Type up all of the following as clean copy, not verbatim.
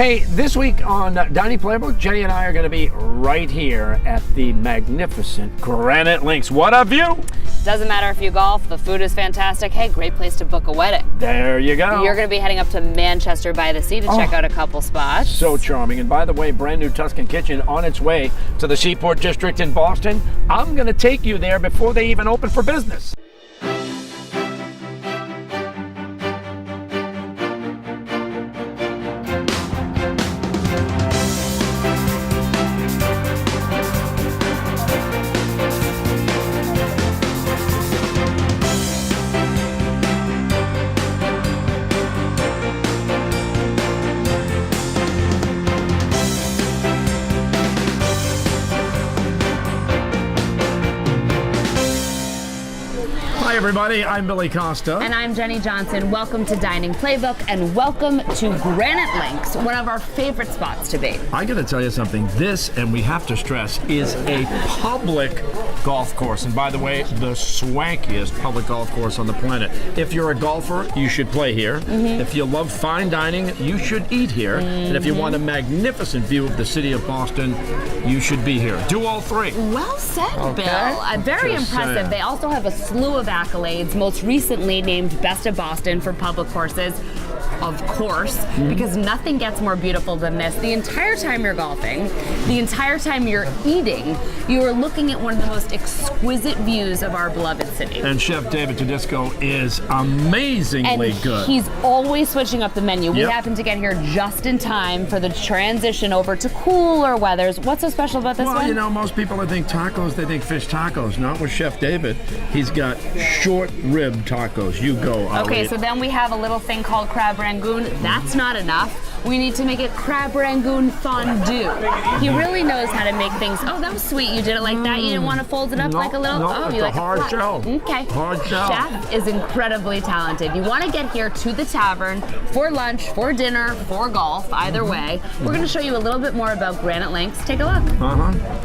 Hey, this week on Dining Playbook, Jenny and I are going to be right here at the magnificent Granite Links. What a view! Doesn't matter if you golf, the food is fantastic. Hey, great place to book a wedding. There you go. You're going to be heading up to Manchester by the Sea to check out a couple spots. So charming. And by the way, brand new Tuscan Kitchen on its way to the Seaport District in Boston. I'm going to take you there before they even open for business. Hi everybody, I'm Billy Costa. And I'm Jenny Johnson. Welcome to Dining Playbook and welcome to Granite Links, one of our favorite spots to be. I gotta tell you something, this, and we have to stress, is a public golf course. And by the way, the swankiest public golf course on the planet. If you're a golfer, you should play here. If you love fine dining, you should eat here. And if you want a magnificent view of the city of Boston, you should be here. Do all three. Well said, Okay. Bill. Very Just impressive. saying. They also have a slew of accolades, most recently named Best of Boston for public courses. Of course, because nothing gets more beautiful than this. The entire time you're golfing, the entire time you're eating, you are looking at one of the most exquisite views of our beloved city. And Chef Dave Todisco is amazingly good. He's always switching up the menu. We Yep. happen to get here just in time for the transition over to cooler weathers. What's so special about this Well, one? you know, most people that think tacos, they think fish tacos. Not with Chef David. He's got short rib tacos. You go, I'll Okay, eat. so then we have a little thing called crab rangoon. That's not enough. We need to make it crab rangoon fondue. He really knows how to make things. Oh, that was sweet. You did it like that. You didn't want to fold it up No, like a little. no, oh, it's you a like hard flat. shell. Okay. Hard shell. Chef is incredibly talented. You want to get here to the tavern for lunch, for dinner, for golf. Either way, we're going to show you a little bit more about Granite Links. Take a look.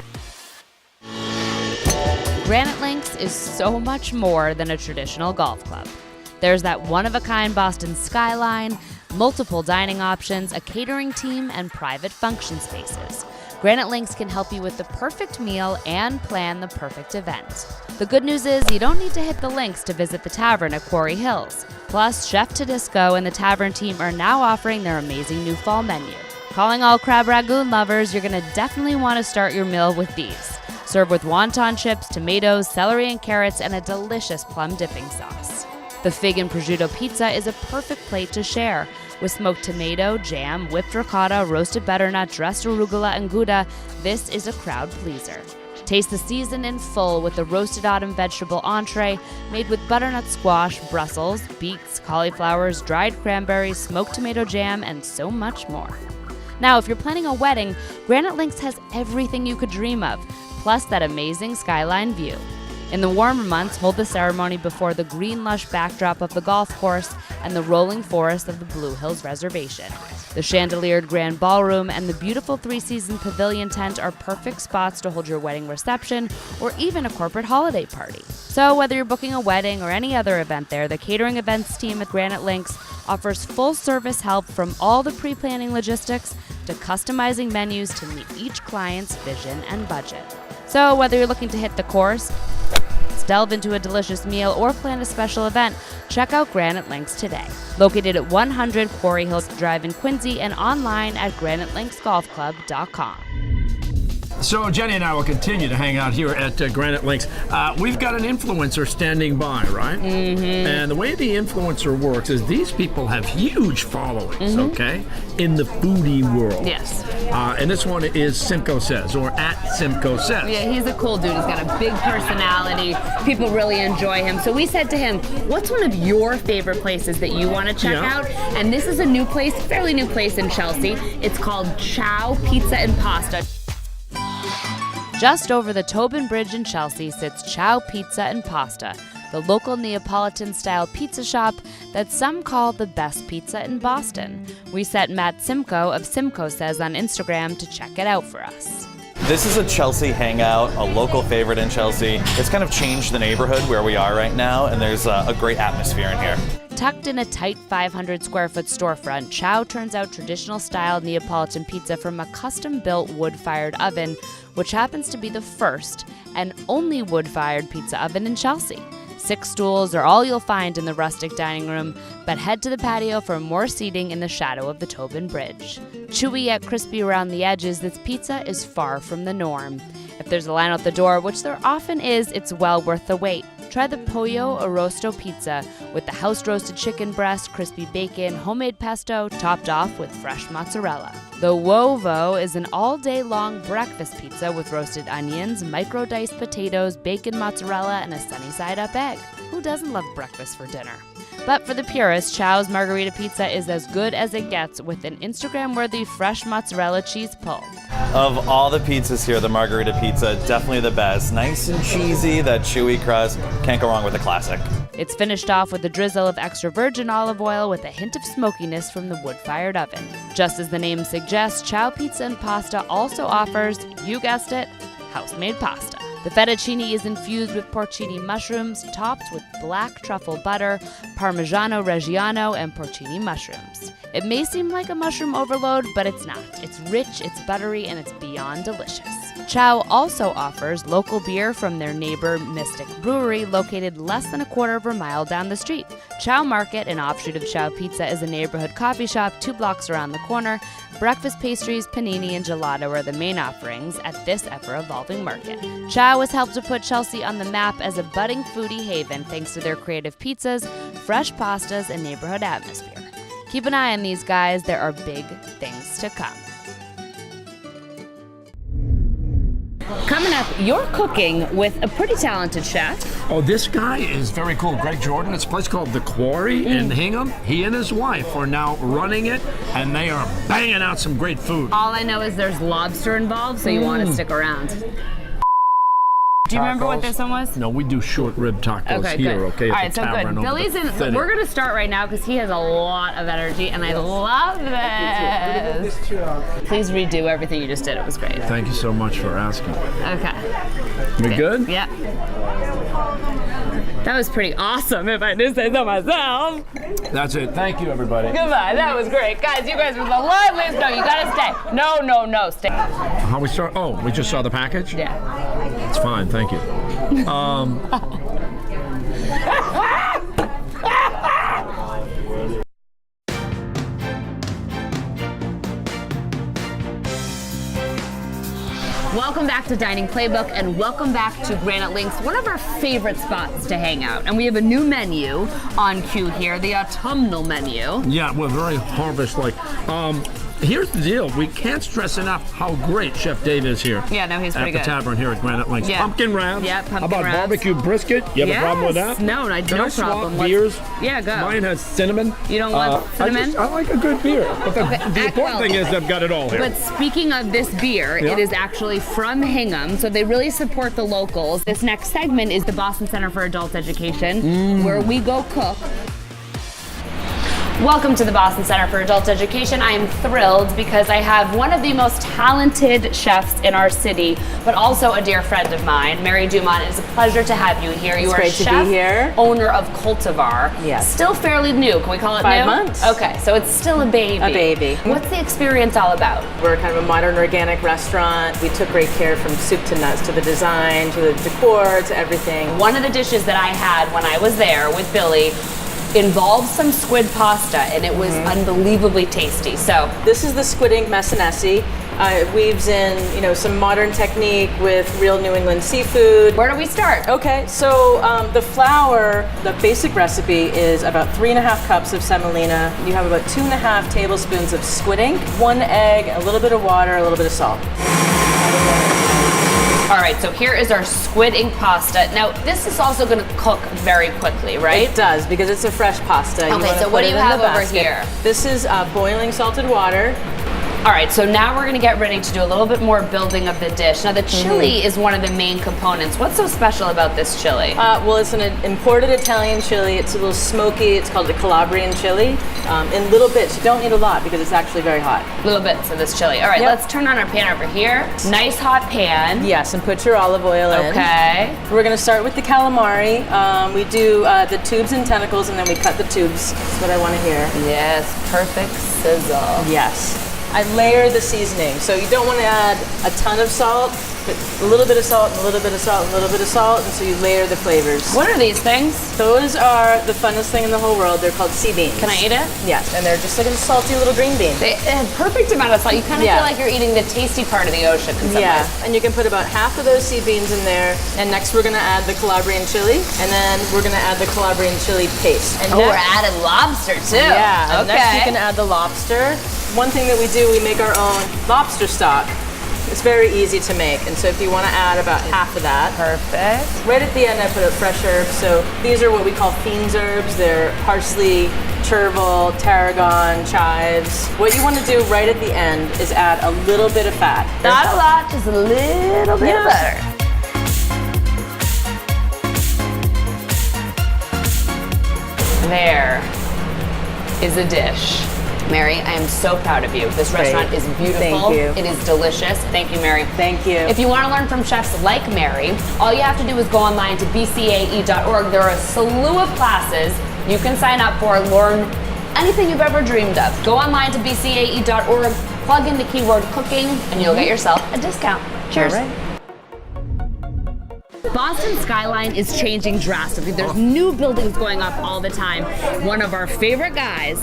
Granite Links is so much more than a traditional golf club. There's that one-of-a-kind Boston skyline, multiple dining options, a catering team, and private function spaces. Granite Links can help you with the perfect meal and plan the perfect event. The good news is you don't need to hit the links to visit the tavern at Quarry Hills. Plus, Chef Todisco and the tavern team are now offering their amazing new fall menu. Calling all crab rangoon lovers, you're going to definitely want to start your meal with these. Served with wonton chips, tomatoes, celery and carrots, and a delicious plum dipping sauce. The fig and prosciutto pizza is a perfect plate to share, with smoked tomato, jam, whipped ricotta, roasted butternut, dressed arugula, and Gouda. This is a crowd pleaser. Taste the season in full with the roasted autumn vegetable entree made with butternut squash, Brussels, beets, cauliflowers, dried cranberries, smoked tomato jam, and so much more. Now, if you're planning a wedding, Granite Links has everything you could dream of, plus that amazing skyline view. In the warmer months, hold the ceremony before the green lush backdrop of the golf course and the rolling forest of the Blue Hills Reservation. The chandeliered grand ballroom and the beautiful three-season pavilion tent are perfect spots to hold your wedding reception or even a corporate holiday party. So whether you're booking a wedding or any other event there, the catering events team at Granite Links offers full-service help from all the pre-planning logistics to customizing menus to meet each client's vision and budget. So whether you're looking to hit the course, delve into a delicious meal, or plan a special event, check out Granite Links today. Located at 100 Quarry Hills Drive in Quincy and online at granitelinksgolfclub.com. So Jenny and I will continue to hang out here at Granite Links. We've got an influencer standing by, right? And the way the influencer works is these people have huge followings, okay, in the foodie world. Yes. And this one is Simcoe Says, or at Simcoe Says. Yeah, he's a cool dude. He's got a big personality. People really enjoy him. So we said to him, what's one of your favorite places that you want to check out? And this is a new place, fairly new place in Chelsea. It's called Chow Pizza and Pasta. Just over the Tobin Bridge in Chelsea sits Chow Pizza and Pasta, the local Neapolitan-style pizza shop that some call the best pizza in Boston. We set Matt Simcoe of Simcoe Says on Instagram to check it out for us. This is a Chelsea hangout, a local favorite in Chelsea. It's kind of changed the neighborhood where we are right now, and there's a great atmosphere in here. Tucked in a tight 500 square foot storefront, Chow turns out traditional style Neapolitan pizza from a custom built wood fired oven, which happens to be the first and only wood fired pizza oven in Chelsea. 6 stools are all you'll find in the rustic dining room, but head to the patio for more seating in the shadow of the Tobin Bridge. Chewy yet crispy around the edges, this pizza is far from the norm. If there's a line out the door, which there often is, it's well worth the wait. Try the Pollo Arrosto pizza with the house-roasted chicken breast, crispy bacon, homemade pesto, topped off with fresh mozzarella. The Uovo is an all-day-long breakfast pizza with roasted onions, micro-diced potatoes, bacon mozzarella, and a sunny-side-up egg. Who doesn't love breakfast for dinner? But for the purists, Chow's Margarita Pizza is as good as it gets with an Instagram-worthy fresh mozzarella cheese pull. Of all the pizzas here, the Margarita Pizza, definitely the best. Nice and cheesy, that chewy crust. Can't go wrong with a classic. It's finished off with a drizzle of extra virgin olive oil with a hint of smokiness from the wood-fired oven. Just as the name suggests, Chow Pizza and Pasta also offers, you guessed it, house-made pasta. The fettuccine is infused with porcini mushrooms, topped with black truffle butter, Parmigiano Reggiano, and porcini mushrooms. It may seem like a mushroom overload, but it's not. It's rich, it's buttery, and it's beyond delicious. Chow also offers local beer from their neighbor Mystic Brewery, located less than a quarter of a mile down the street. Chow Market, an offshoot of Chow Pizza, is a neighborhood coffee shop 2 blocks around the corner. Breakfast pastries, panini, and gelato are the main offerings at this ever-evolving market. Chow has helped to put Chelsea on the map as a budding foodie haven thanks to their creative pizzas, fresh pastas, and neighborhood atmosphere. Keep an eye on these guys. There are big things to come. Coming up, you're cooking with a pretty talented chef. Oh, this guy is very cool. Greg Jordan. It's a place called The Quarry in Hingham. He and his wife are now running it, and they are banging out some great food. All I know is there's lobster involved, so you want to stick around. Do you remember what this one was? No, we do short rib tacos here, good. okay? All At right, the so tavern good. over Billy's the in. city. We're gonna start right now because he has a lot of energy, and I love this. Please redo everything you just did. It was great. Thank you so much for asking. Okay. We good? Yeah. That was pretty awesome, if I do say so myself. That's it. Thank you, everybody. Goodbye. That was great, guys. You guys were the liveliest. No, you gotta stay. No, stay. How we start? Oh, we just saw the package? Yeah. It's fine, thank you. Welcome back to Dining Playbook, and welcome back to Granite Links, one of our favorite spots to hang out. And we have a new menu on cue here, the autumnal menu. Yeah, we're very harvest-like. Here's the deal. We can't stress enough how great Chef Dave is here. Yeah, no, he's pretty good. At the tavern here at Granite Links. Yeah. Pumpkin wraps. Yeah, pumpkin How about wraps. barbecue brisket? You have a problem with that? No, Can no I problem. swap beers? Yeah, go. Mine has cinnamon. You don't want cinnamon? I like a good beer. But the important thing is they've got it all here. But speaking of this beer, Yeah. it is actually from Hingham, so they really support the locals. This next segment is the Boston Center for Adult Education, where we go cook. Welcome to the Boston Center for Adult Education. I am thrilled because I have one of the most talented chefs in our city, but also a dear friend of mine, Mary Dumont. It is a pleasure to have you here. You are great chef, to be here. owner of Cultivar. Yes. Still fairly new. Can we call it 5 new? months. Okay, so it's still a baby. A baby. What's the experience all about? We're kind of a modern organic restaurant. We took great care from soup to nuts to the design, to the decor, to everything. One of the dishes that I had when I was there with Billy involved some squid pasta, and it was unbelievably tasty. So This is the squid ink messinesi. It weaves in, some modern technique with real New England seafood. where do we start? Okay, so the flour, the basic recipe is about 3.5 cups of semolina. You have about 2.5 tablespoons of squid ink, 1 egg, a little bit of water, a little bit of salt. All right, so here is our squid ink pasta. Now, this is also going to cook very quickly, right? It does, because it's a fresh pasta. Okay, wanna so put what do it you in the have over basket. here? This is boiling salted water. All right, so now we're gonna get ready to do a little bit more building of the dish. Now the chili is one of the main components. What's so special about this chili? Well, it's an imported Italian chili. It's a little smoky. It's called a Calabrian chili. In little bits. You don't need a lot because it's actually very hot. Little bits of this chili. All right, let's turn on our pan over here. Nice hot pan. Yes, and put your olive oil in. Okay. We're gonna start with the calamari. We do the tubes and tentacles, and then we cut the tubes. That's what I want to hear. Yes, perfect sizzle. Yes. I layer the seasoning. So you don't want to add a ton of salt, but a little bit of salt, and a little bit of salt, and a little bit of salt, and so you layer the flavors. What are these things? Those are the funnest thing in the whole world. They're called sea beans. Can I eat it? Yes, and they're just like a salty little green bean. They have perfect amount of salt. You kind of feel like you're eating the tasty part of the ocean in some ways. And you can put about half of those sea beans in there. And next we're gonna add the Calabrian chili, and then we're gonna add the Calabrian chili paste. And we're adding lobster too. Yeah, and okay. next you can add the lobster. One thing that we do, we make our own lobster stock. It's very easy to make, and so if you want to add about half of that. Perfect. Right at the end I put a fresh herbs, so these are what we call fiends herbs. They're parsley, chervil, tarragon, chives. What you want to do right at the end is add a little bit of fat. Not a lot, just a little bit of butter. There is a dish. Mary, I am so proud of you. This restaurant is beautiful. Thank you. It is delicious. Thank you, Mary. Thank you. If you want to learn from chefs like Mary, all you have to do is go online to bcae.org. There are a slew of classes you can sign up for and learn anything you've ever dreamed of. Go online to bcae.org, plug in the keyword cooking, and you'll get yourself a discount. Cheers. All right. Boston skyline is changing drastically. There's new buildings going up all the time. One of our favorite guys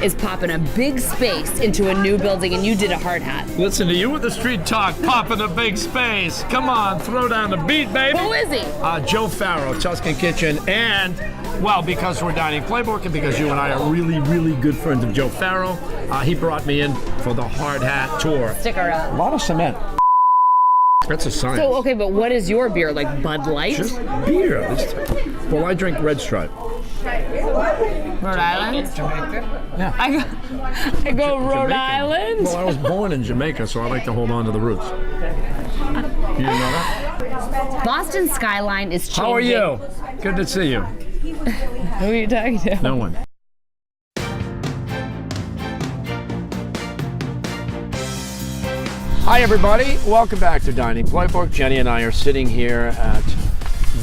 is popping a big space into a new building, and you did a hard hat. Listen to you with the street talk, popping a big space. Come on, throw down the beat, baby. Who is he? Joe Farrow, Tuscan Kitchen, and, well, because we're dining playbook and because you and I are really, really good friends of Joe Farrow, he brought me in for the hard hat tour. Stick around. A lot of cement. That's a sign. So, okay, but what is your beer? Like Bud Light? Just beer. Well, I drink Red Stripe. Rhode Island? Yeah. I go Rhode Island? Well, I was born in Jamaica, so I like to hold on to the roots. You didn't know that? Boston skyline is changing. How are you? Good to see you. Who are you talking to? No one. Hi, everybody. Welcome back to Dining Playbook. Jenny and I are sitting here at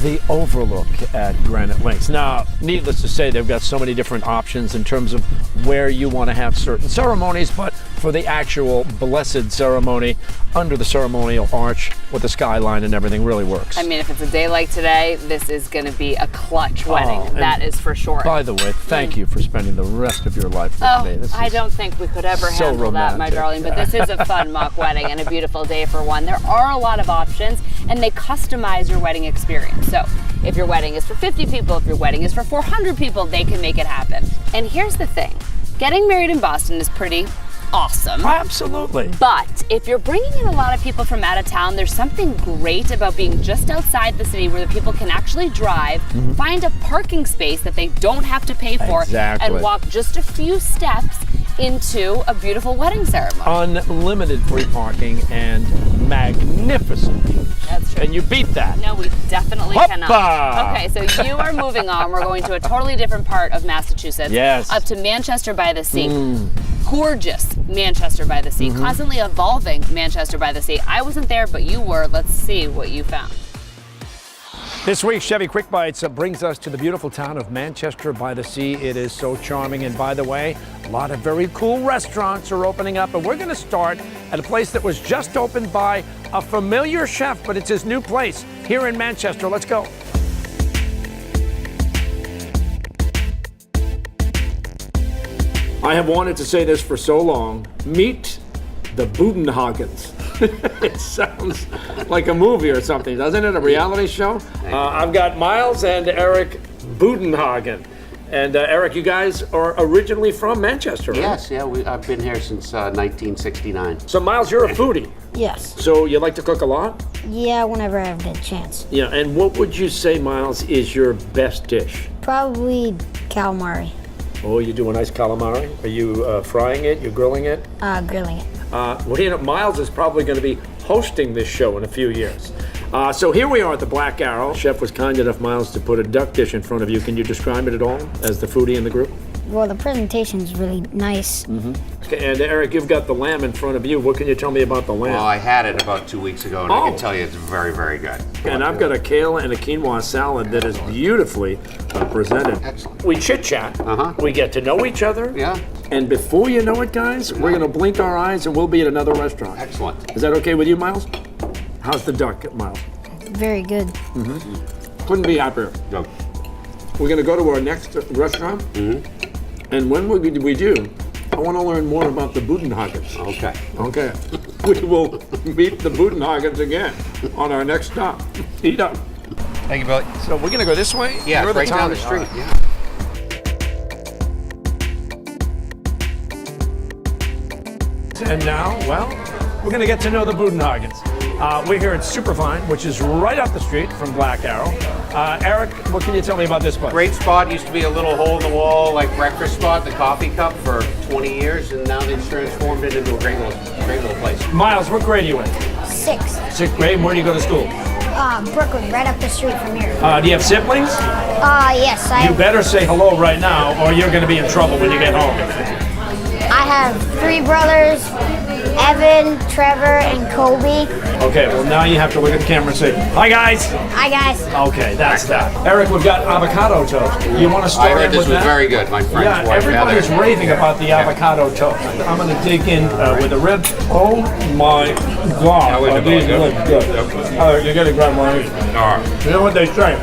the overlook at Granite Links. Now, needless to say, they've got so many different options in terms of where you want to have certain ceremonies, but for the actual blessed ceremony under the ceremonial arch with the skyline and everything really works. I mean, if it's a day like today, this is going to be a clutch wedding. That is for sure. By the way, thank you for spending the rest of your life with me. I don't think we could ever so handle that, my romantic. darling, but this is a fun mock wedding and a beautiful day for one. There are a lot of options, and they customize your wedding experience. So if your wedding is for 50 people, if your wedding is for 400 people, they can make it happen. And here's the thing. Getting married in Boston is pretty awesome. Absolutely. But if you're bringing in a lot of people from out of town, there's something great about being just outside the city where the people can actually drive, find a parking space that they don't have to pay for, and walk just a few steps into a beautiful wedding ceremony. Unlimited free parking and magnificent views. That's true. Can you beat that? No, we definitely cannot. Okay, so you are moving on. We're going to a totally different part of Massachusetts. Yes. Up to Manchester by the Sea. Gorgeous Manchester by the Sea. Constantly evolving Manchester by the Sea. I wasn't there, but you were. Let's see what you found. This week's Chevy Quick Bites brings us to the beautiful town of Manchester by the Sea. It is so charming, and by the way, a lot of very cool restaurants are opening up, and we're going to start at a place that was just opened by a familiar chef, but it's his new place here in Manchester. Let's go. I have wanted to say this for so long. Meet the Budenhagens. It sounds like a movie or something, doesn't it? A reality show? I've got Miles and Eric Budenhagen. And Eric, you guys are originally from Manchester, right? Yes, yeah, I've been here since 1969. So Miles, you're a foodie. Yes. So you like to cook a lot? Yeah, whenever I have the chance. Yeah, and what would you say, Miles, is your best dish? Probably calamari. Oh, you do a nice calamari? Are you frying it? You grilling it? Grilling it. Well, you know, Miles is probably going to be hosting this show in a few years. So here we are at the Black Arrow. Chef was kind enough, Miles, to put a duck dish in front of you. Can you describe it at all as the foodie in the group? Well, the presentation is really nice. Okay, and Eric, you've got the lamb in front of you. What can you tell me about the lamb? Well, I had it about 2 weeks ago, and I can tell you it's very, very good. And I've got a kale and a quinoa salad that is beautifully presented. Excellent. We chit-chat. We get to know each other. Yeah. And before you know it, guys, we're going to blink our eyes and we'll be at another restaurant. Excellent. Is that okay with you, Miles? How's the duck, Miles? Very good. Couldn't be happier. No. We're going to go to our next restaurant. And when we do, I want to learn more about the Budenhagens. Okay. Okay. We will meet the Budenhagens again on our next stop. Eat up. Thank you, Billy. So we're going to go this way? Yeah, You're right down the Tommy. street. All right. Yeah. And now, well, we're going to get to know the Budenhagens. We're here at Superfine, which is right up the street from Black Arrow. Eric, what can you tell me about this place? Great spot. Used to be a little hole in the wall, like breakfast spot, the coffee cup for 20 years, and now they've transformed it into a great little place. Miles, what grade are you in? 6. Sixth grade. Where do you go to school? Brooklyn, right up the street from here. Do you have siblings? Yes, I You better say hello right now, or you're going to be in trouble when you get home. have 3 brothers, Evan, Trevor, and Kobe. Okay, well now you have to look at the camera and say, hi guys. Hi guys. Okay, that's that. Eric, we've got avocado toast. You want to I start heard in this with was that? very good. My friend's Yeah, wife everybody's Heather. raving about the avocado toast. I'm going to dig in with the ribs. Oh my God. look at These those. look good. You're going to grab one of these. You know what they say?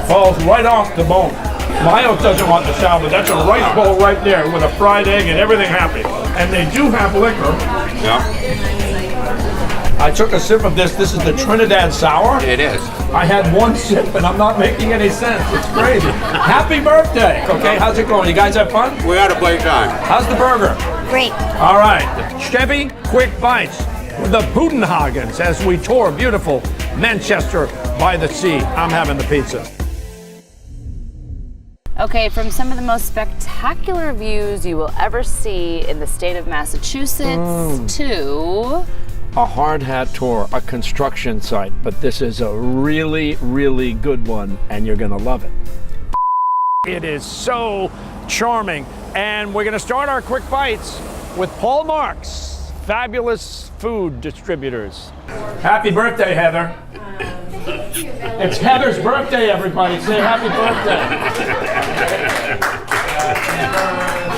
Falls right off the bone. Miles doesn't want the salad. That's a rice bowl right there with a fried egg and everything happy. And they do have liquor. Yeah. I took a sip of this. This is the Trinidad Sour. It is. I had one sip and I'm not making any sense. It's crazy. Happy birthday. Okay, how's it going? You guys have fun? We had a great time. How's the burger? Great. All right. Chevy Quick Bites. The Budenhagens as we tour beautiful Manchester by the sea. I'm having the pizza. Okay, from some of the most spectacular views you will ever see in the state of Massachusetts to A hard hat tour, a construction site, but this is a really, really good one, and you're gonna love it. It is so charming, and we're gonna start our quick bites with Paul Marks, Fabulous Food Distributors. Happy birthday, Heather. It's Heather's birthday, everybody. Say happy birthday.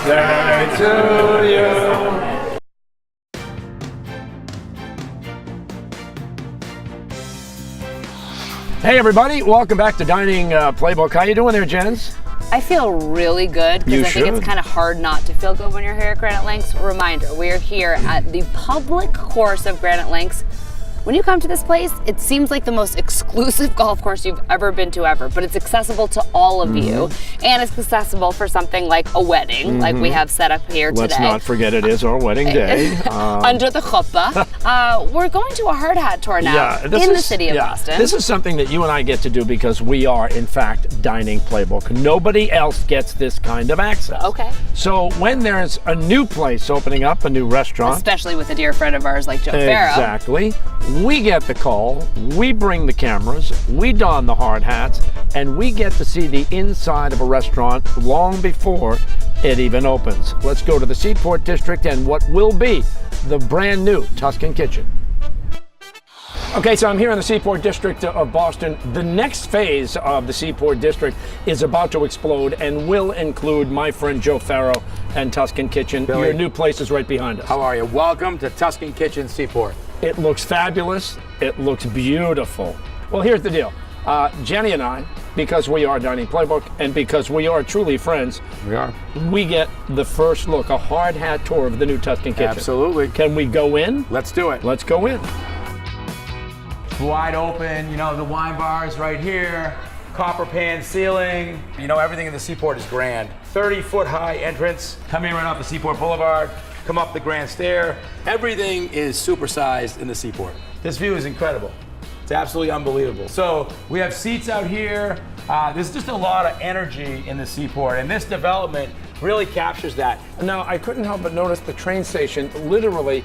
Happy birthday to you. Hey everybody, welcome back to Dining Playbook. How you doing there, Jens? I feel really good You because I think should. it's kind of hard not to feel good when you're here at Granite Links. Reminder, we're here at the public course of Granite Links. When you come to this place, it seems like the most exclusive golf course you've ever been to ever, but it's accessible to all of you, and it's accessible for something like a wedding, like we have set up here Let's today. not forget it is our wedding day. Under the chuppah. We're going to a hard hat tour now in the city of Boston. This is something that you and I get to do because we are, in fact, Dining Playbook. Nobody else gets this kind of access. Okay. So when there's a new place opening up, a new restaurant, Especially with a dear friend of ours like Joe Farrow. exactly, we get the call, we bring the cameras, we don the hard hats, and we get to see the inside of a restaurant long before it even opens. Let's go to the Seaport District and what will be the brand new Tuscan Kitchen. Okay, so I'm here in the Seaport District of Boston. The next phase of the Seaport District is about to explode and will include my friend Joe Farrow and Tuscan Kitchen. Billy. Your new place is right behind us. How are you? Welcome to Tuscan Kitchen Seaport. It looks fabulous. It looks beautiful. Well, here's the deal. Jenny and I, because we are Dining Playbook and because we are truly friends, We are. we get the first look, a hard hat tour of the new Tuscan Kitchen. Absolutely. Can we go in? Let's do it. Let's go in. Wide open, you know, the wine bar is right here. Copper pan ceiling. You know, everything in the Seaport is grand. 30-foot high entrance. Come in right off the Seaport Boulevard. Come up the Grand Stair. Everything is supersized in the Seaport. This view is incredible. It's absolutely unbelievable. So we have seats out here. There's just a lot of energy in the seaport, and this development really captures that. Now, I couldn't help but notice the train station literally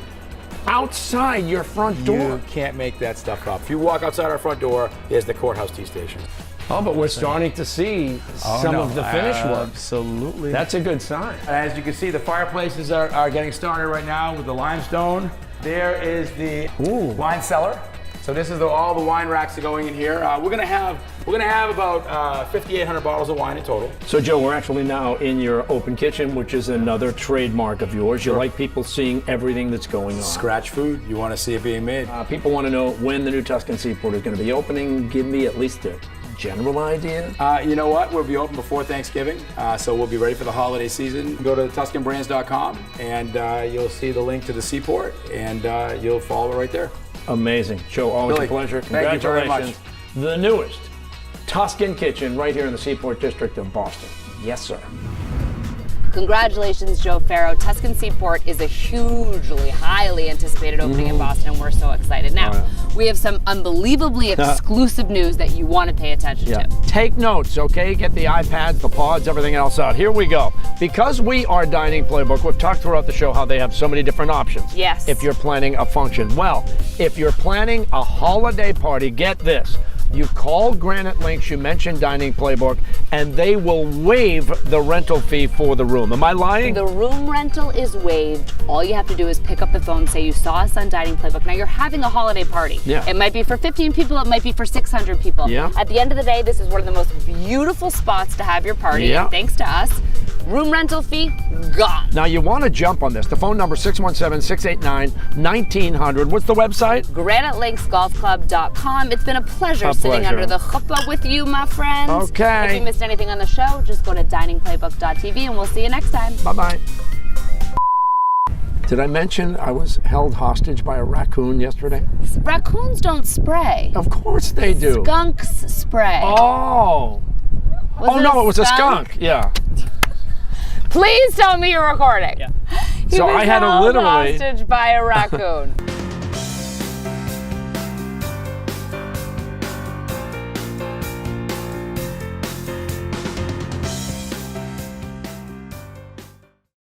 outside your front door. You can't make that stuff up. If you walk outside our front door, there's the courthouse T station. Oh, but we're starting to see some of the finished work. Absolutely. That's a good sign. As you can see, the fireplaces are getting started right now with the limestone. There is the wine cellar. So this is all the wine racks are going in here. We're gonna have about 5,800 bottles of wine in total. So, Joe, we're actually now in your open kitchen, which is another trademark of yours. You like people seeing everything that's going on. Scratch food. You want to see it being made. People want to know when the new Tuscan Seaport is going to be opening. Give me at least a general idea. You know what? We'll be open before Thanksgiving, so we'll be ready for the holiday season. Go to TuscanBrands.com, and you'll see the link to the Seaport, and you'll follow it right there. Amazing. Joe, always Billy, a pleasure. thank you very much. Congratulations. The newest Tuscan Kitchen right here in the Seaport District of Boston. Yes, sir. Congratulations, Joe Farrow. Tuscan Seaport is a hugely, highly anticipated opening in Boston, and we're so excited. Now, we have some unbelievably exclusive news that you want to pay attention to. Take notes, okay? Get the iPads, the pods, everything else out. Here we go. Because we are Dining Playbook, we've talked throughout the show how they have so many different options. Yes. If you're planning a function. Well, if you're planning a holiday party, get this. You call Granite Links, you mention Dining Playbook, and they will waive the rental fee for the room. Am I lying? The room rental is waived. All you have to do is pick up the phone, say you saw us on Dining Playbook. Now you're having a holiday party. Yeah. It might be for 15 people, it might be for 600 people. Yeah. At the end of the day, this is one of the most beautiful spots to have your party. Yeah. And thanks to us, room rental fee, gone. Now you want to jump on this. The phone number 617-689-1900. What's the website? GraniteLinksGolfClub.com. It's been a pleasure sitting under the chuppah with you, my friends. Okay. If you missed anything on the show, just go to diningplaybook.tv and we'll see you next time. Bye-bye. Did I mention I was held hostage by a raccoon yesterday? Raccoons don't spray. Of course they do. Skunks spray. Oh. No, it was a skunk. Yeah. Please tell me you're recording. So I had to held literally hostage by a raccoon.